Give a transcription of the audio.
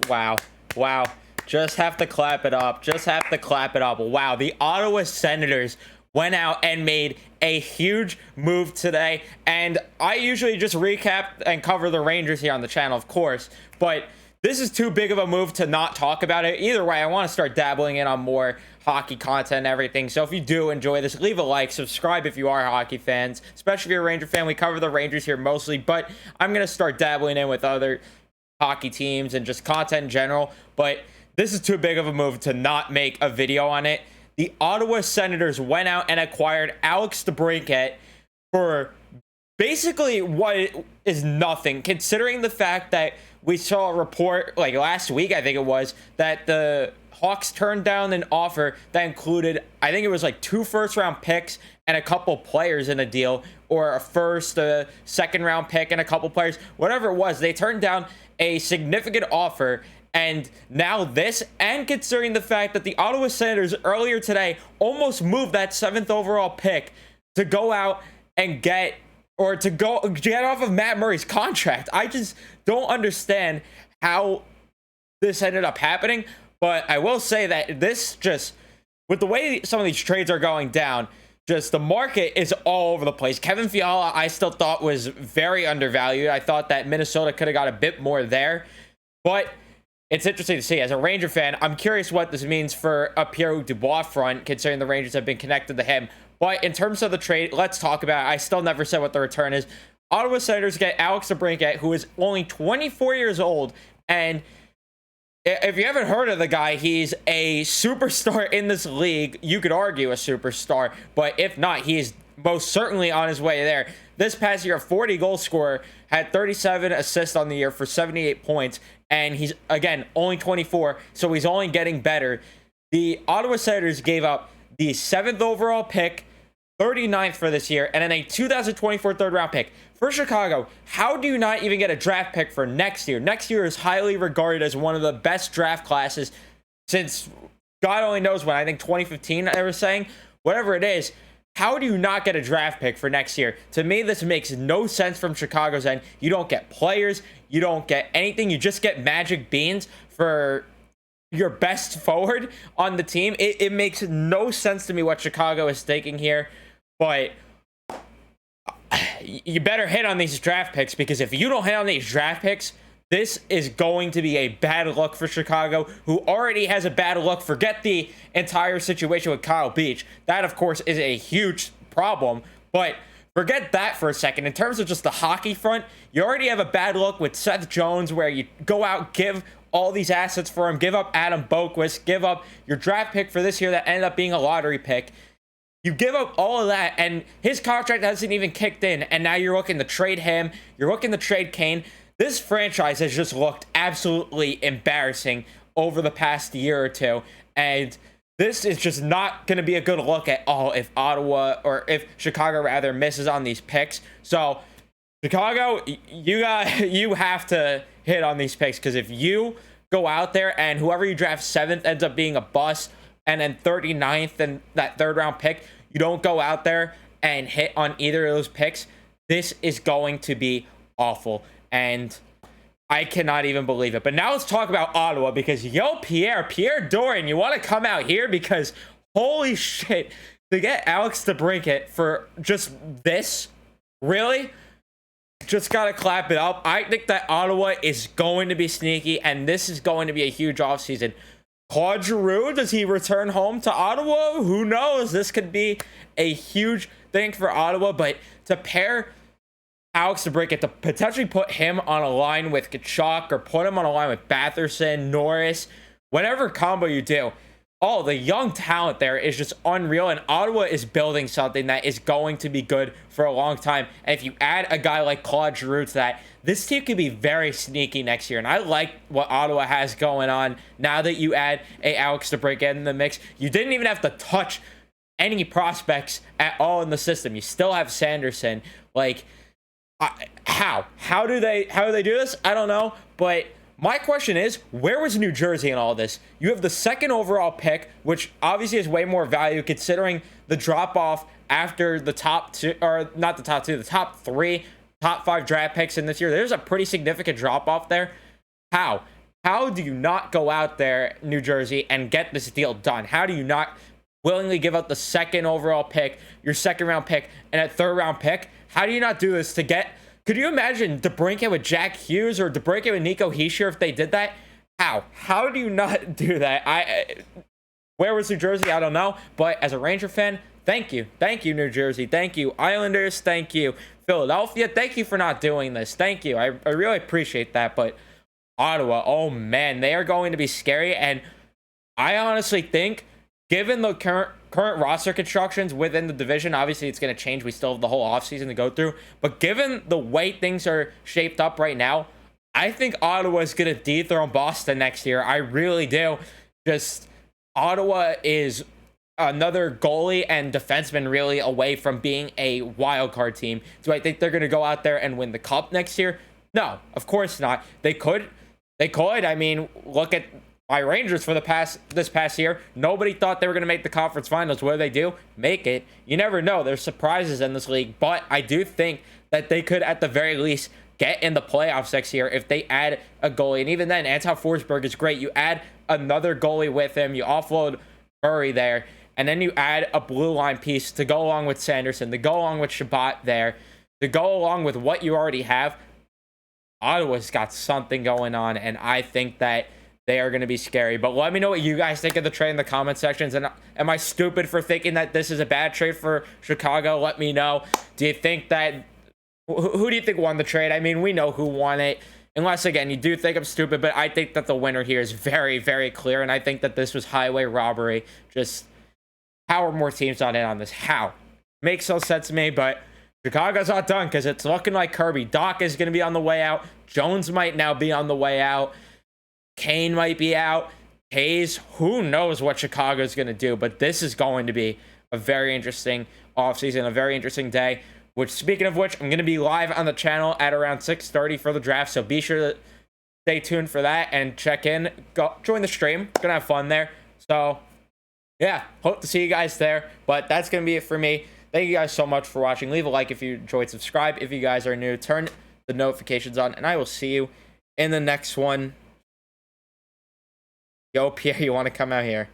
Wow. Wow. Just have to clap it up. Just have to clap it up. Wow. The Ottawa Senators went out and made a huge move today. And I usually just recap and cover the Rangers here on the channel, of course. But this is too big of a move to not talk about it. Either way, I want to start dabbling in on more hockey content and everything. So if you do enjoy this, leave a like, subscribe if you are hockey fans, especially if you're a Ranger fan. We cover the Rangers here mostly, but I'm going to start dabbling in with other hockey teams and just content in general. But this is too big of a move to not make a video on it. The Ottawa Senators went out and acquired Alex Debrincat for basically what is nothing, considering the fact that we saw a report like last week, I think it was, that the Hawks turned down an offer that included, I think it was like 2 first-round picks and a couple players in a deal, or a second-round pick and a couple players, whatever it was. They turned down a significant offer, and now this, and considering the fact that the Ottawa Senators earlier today almost moved that 7th overall pick to go out and get off of Matt Murray's contract. I just don't understand how this ended up happening. But I will say that this just, with the way some of these trades are going down, just the market is all over the place. Kevin Fiala, I still thought was very undervalued. I thought that Minnesota could have got a bit more there. But it's interesting to see. As a Ranger fan, I'm curious what this means for a Pierre Dubois front, considering the Rangers have been connected to him. But in terms of the trade, let's talk about it. I still never said what the return is. Ottawa Senators get Alex Debrincat, who is only 24 years old. And if you haven't heard of the guy, he's a superstar in this league. You could argue a superstar. But if not, he is most certainly on his way there. This past year, a 40 goal scorer, had 37 assists on the year for 78 points. And he's, again, only 24, so he's only getting better. The Ottawa Senators gave up the 7th overall pick, 39th for this year, and then a 2024 third-round pick. For Chicago, how do you not even get a draft pick for next year? Next year is highly regarded as one of the best draft classes since God only knows when. I think 2015, I was saying. Whatever it is, how do you not get a draft pick for next year? To me, this makes no sense from Chicago's end. You don't get players. You don't get anything. You just get magic beans for your best forward on the team. It makes no sense to me what Chicago is thinking here. But you better hit on these draft picks, because if you don't hit on these draft picks, this is going to be a bad look for Chicago, who already has a bad look. Forget the entire situation with Kyle Beach. That, of course, is a huge problem. But forget that for a second. In terms of just the hockey front, you already have a bad look with Seth Jones, where you go out, give all these assets for him, give up Adam Boquist, give up your draft pick for this year that ended up being a lottery pick. You give up all of that, and his contract hasn't even kicked in, and now you're looking to trade him. You're looking to trade Kane. This franchise has just looked absolutely embarrassing over the past year or two, and this is just not going to be a good look at all if if Chicago rather misses on these picks. So Chicago, you have to hit on these picks, because if you go out there and whoever you draft 7th ends up being a bust, and then 39th and that 3rd round pick, you don't go out there and hit on either of those picks, this is going to be awful. And I cannot even believe it. But now let's talk about Ottawa, because Pierre Dorion, you want to come out here, because holy shit, to get Alex Debrincat for just this, really? Just got to clap it up. I think that Ottawa is going to be sneaky, and this is going to be a huge offseason. Claude Giroux, does he return home to Ottawa? Who knows? This could be a huge thing for Ottawa, but to pair Alex Debrincat, to potentially put him on a line with Tkachuk, or put him on a line with Batherson, Norris, whatever combo you do, the young talent there is just unreal, and Ottawa is building something that is going to be good for a long time. And if you add a guy like Claude Giroux to that, this team could be very sneaky next year. And I like what Ottawa has going on now that you add a Alex Debrincat in the mix. You didn't even have to touch any prospects at all in the system. You still have Sanderson. Like, how do they do this? I don't know, but my question is, where was New Jersey in all this? You have the 2nd overall pick, which obviously has way more value considering the drop off after the top 2, or not the top 2, the top 3, top 5 draft picks in this year. There's a pretty significant drop off there. How? How do you not go out there, New Jersey, and get this deal done? How do you not willingly give up the second overall pick, your second round pick, and a third round pick? How do you not do this to get? Could you imagine Debrincat with Jack Hughes or Debrincat with Nico Hischier if they did that? How? How do you not do that? Where was New Jersey? I don't know. But as a Ranger fan, thank you. Thank you, New Jersey. Thank you, Islanders. Thank you, Philadelphia. Thank you for not doing this. Thank you. I really appreciate that. But Ottawa, oh man, they are going to be scary. And I honestly think, given the current roster constructions within the division, obviously it's going to change. We still have the whole offseason to go through. But given the way things are shaped up right now, I think Ottawa is going to dethrone Boston next year. I really do. Just Ottawa is another goalie and defenseman really away from being a wild card team. Do I think they're going to go out there and win the cup next year? No, of course not. They could. I mean, look at my Rangers for this past year. Nobody thought they were going to make the conference finals. What do? Make it. You never know. There's surprises in this league, but I do think that they could, at the very least, get in the playoffs next year if they add a goalie. And even then, Anton Forsberg is great. You add another goalie with him. You offload Murray there. And then you add a blue line piece to go along with Sanderson, to go along with Shabbat there, to go along with what you already have. Ottawa's got something going on, and I think that they are going to be scary. But let me know what you guys think of the trade in the comment sections. And am I stupid for thinking that this is a bad trade for Chicago? Let me know. Do you think that... Who do you think won the trade? I mean, we know who won it. Unless, again, you do think I'm stupid, but I think that the winner here is very, very clear. And I think that this was highway robbery. Just, how are more teams not in on this? How? Makes no sense to me, but Chicago's not done because it's looking like Kirby. Doc is going to be on the way out. Jones might now be on the way out. Kane might be out. Hayes, who knows what Chicago's going to do, but this is going to be a very interesting offseason, a very interesting day. Which, speaking of which, I'm going to be live on the channel at around 6:30 for the draft, so be sure to stay tuned for that and check in. Go join the stream. Gonna have fun there. So, yeah, hope to see you guys there. But that's going to be it for me. Thank you guys so much for watching. Leave a like if you enjoyed. Subscribe if you guys are new. Turn the notifications on, and I will see you in the next one. Yo, Pierre, you want to come out here?